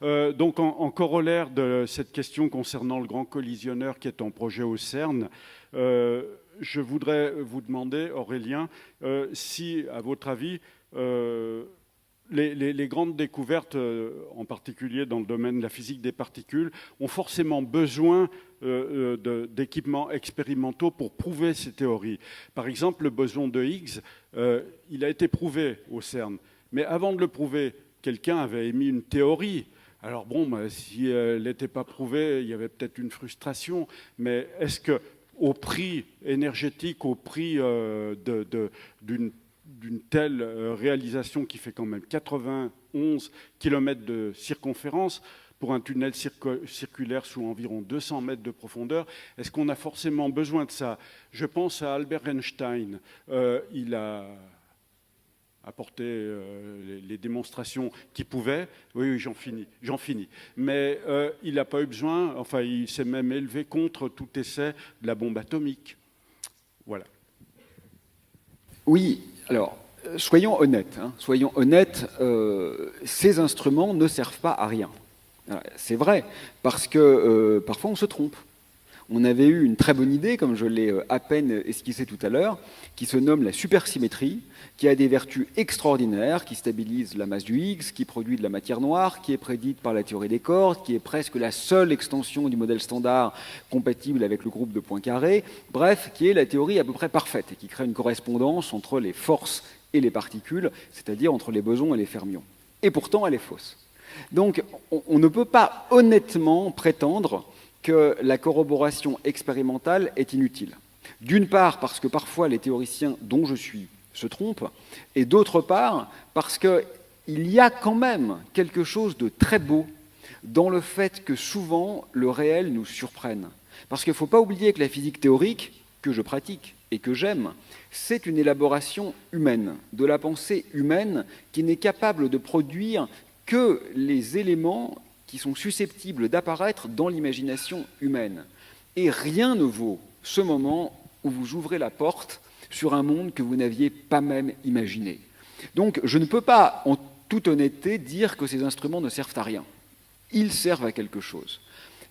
Donc en corollaire de cette question concernant le grand collisionneur qui est en projet au CERN, je voudrais vous demander, Aurélien, si, à votre avis, les grandes découvertes, en particulier dans le domaine de la physique des particules, ont forcément besoin d'équipements expérimentaux pour prouver ces théories. Par exemple, le boson de Higgs, il a été prouvé au CERN. Mais avant de le prouver, quelqu'un avait émis une théorie. Alors bon, si elle n'était pas prouvée, il y avait peut-être une frustration. Mais est-ce qu'au prix énergétique, au prix d'une telle réalisation qui fait quand même 91 km de circonférence pour un tunnel circulaire sous environ 200 mètres de profondeur, est-ce qu'on a forcément besoin de ça? Je pense à Albert Einstein. Il a apporté les démonstrations qu'il pouvait. Oui, j'en finis. Mais il n'a pas eu besoin, enfin, il s'est même élevé contre tout essai de la bombe atomique. Voilà. Oui, alors, soyons honnêtes. Ces instruments ne servent pas à rien. C'est vrai, parce que parfois on se trompe. On avait eu une très bonne idée, comme je l'ai à peine esquissé tout à l'heure, qui se nomme la supersymétrie, qui a des vertus extraordinaires, qui stabilise la masse du Higgs, qui produit de la matière noire, qui est prédite par la théorie des cordes, qui est presque la seule extension du modèle standard compatible avec le groupe de Poincaré, bref, qui est la théorie à peu près parfaite et qui crée une correspondance entre les forces et les particules, c'est-à-dire entre les bosons et les fermions. Et pourtant, elle est fausse. Donc, on ne peut pas honnêtement prétendre que la corroboration expérimentale est inutile. D'une part, parce que parfois les théoriciens dont je suis se trompent, et d'autre part, parce qu'il y a quand même quelque chose de très beau dans le fait que souvent le réel nous surprenne. Parce qu'il ne faut pas oublier que la physique théorique, que je pratique et que j'aime, c'est une élaboration humaine, de la pensée humaine qui n'est capable de produire que les éléments qui sont susceptibles d'apparaître dans l'imagination humaine. Et rien ne vaut ce moment où vous ouvrez la porte sur un monde que vous n'aviez pas même imaginé. Donc je ne peux pas, en toute honnêteté, dire que ces instruments ne servent à rien. Ils servent à quelque chose.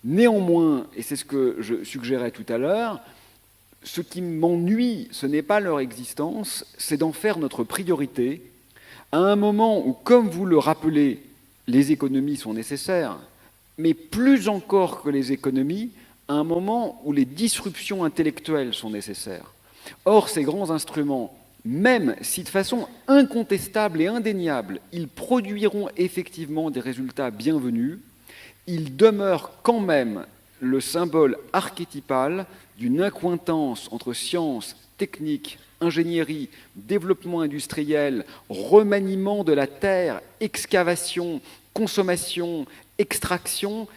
Néanmoins, et c'est ce que je suggérais tout à l'heure, ce qui m'ennuie, ce n'est pas leur existence, c'est d'en faire notre priorité à un moment où, comme vous le rappelez, les économies sont nécessaires, mais plus encore que les économies, à un moment où les disruptions intellectuelles sont nécessaires. Or, ces grands instruments, même si de façon incontestable et indéniable, ils produiront effectivement des résultats bienvenus, ils demeurent quand même le symbole archétypal d'une accointance entre science, technique, ingénierie, développement industriel, remaniement de la terre, excavation, consommation, extraction,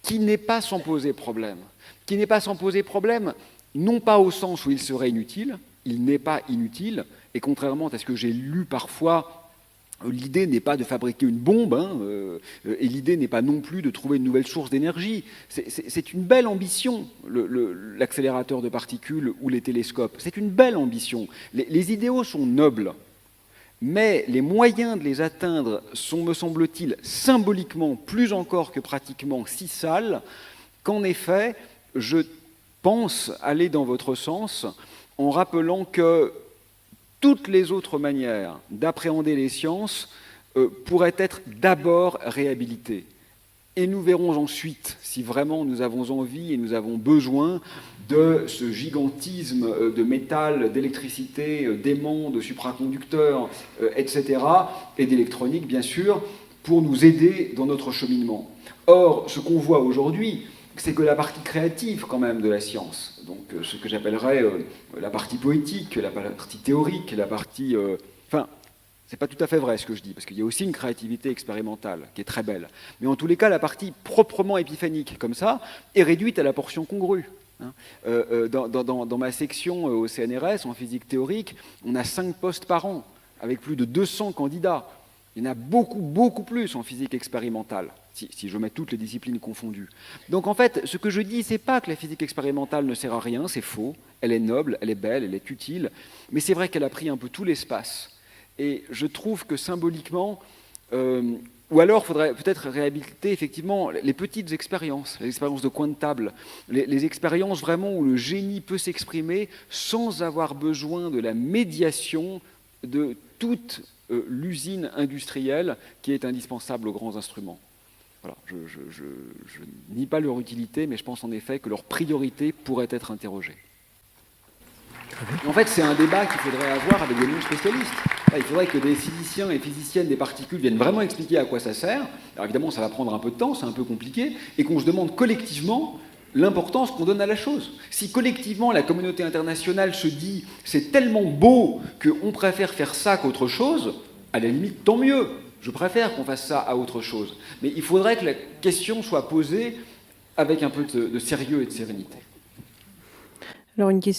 qui n'est pas sans poser problème. Qui n'est pas sans poser problème, non pas au sens où il serait inutile, il n'est pas inutile, et contrairement à ce que j'ai lu parfois, l'idée n'est pas de fabriquer une bombe, et l'idée n'est pas non plus de trouver une nouvelle source d'énergie. C'est une belle ambition, l'accélérateur de particules ou les télescopes. C'est une belle ambition. Les idéaux sont nobles, mais les moyens de les atteindre sont, me semble-t-il, symboliquement, plus encore que pratiquement, si sales, qu'en effet, je pense aller dans votre sens en rappelant que toutes les autres manières d'appréhender les sciences pourraient être d'abord réhabilitées. Et nous verrons ensuite si vraiment nous avons envie et nous avons besoin de ce gigantisme de métal, d'électricité, d'aimants, de supraconducteurs, etc., et d'électronique, bien sûr, pour nous aider dans notre cheminement. Or, ce qu'on voit aujourd'hui, c'est que la partie créative, quand même, de la science, donc ce que j'appellerais la partie poétique, la partie théorique, la partie... Enfin, c'est pas tout à fait vrai ce que je dis, parce qu'il y a aussi une créativité expérimentale qui est très belle. Mais en tous les cas, la partie proprement épiphanique, comme ça, est réduite à la portion congrue. Dans ma section au CNRS, en physique théorique, on a 5 postes par an, avec plus de 200 candidats. Il y en a beaucoup, beaucoup plus en physique expérimentale, si je mets toutes les disciplines confondues. Donc en fait, ce que je dis, c'est pas que la physique expérimentale ne sert à rien, c'est faux. Elle est noble, elle est belle, elle est utile, mais c'est vrai qu'elle a pris un peu tout l'espace. Et je trouve que symboliquement, Ou alors, il faudrait peut-être réhabiliter effectivement les petites expériences, les expériences de coin de table, les expériences vraiment où le génie peut s'exprimer sans avoir besoin de la médiation de toute l'usine industrielle qui est indispensable aux grands instruments. Voilà, je nie pas leur utilité, mais je pense en effet que leur priorité pourrait être interrogée. En fait, c'est un débat qu'il faudrait avoir avec des non-spécialistes. Il faudrait que des physiciens et physiciennes des particules viennent vraiment expliquer à quoi ça sert. Alors évidemment, ça va prendre un peu de temps, c'est un peu compliqué, et qu'on se demande collectivement l'importance qu'on donne à la chose. Si collectivement la communauté internationale se dit c'est tellement beau qu'on préfère faire ça qu'autre chose, à la limite, tant mieux. Je préfère qu'on fasse ça à autre chose. Mais il faudrait que la question soit posée avec un peu de sérieux et de sérénité. Alors une question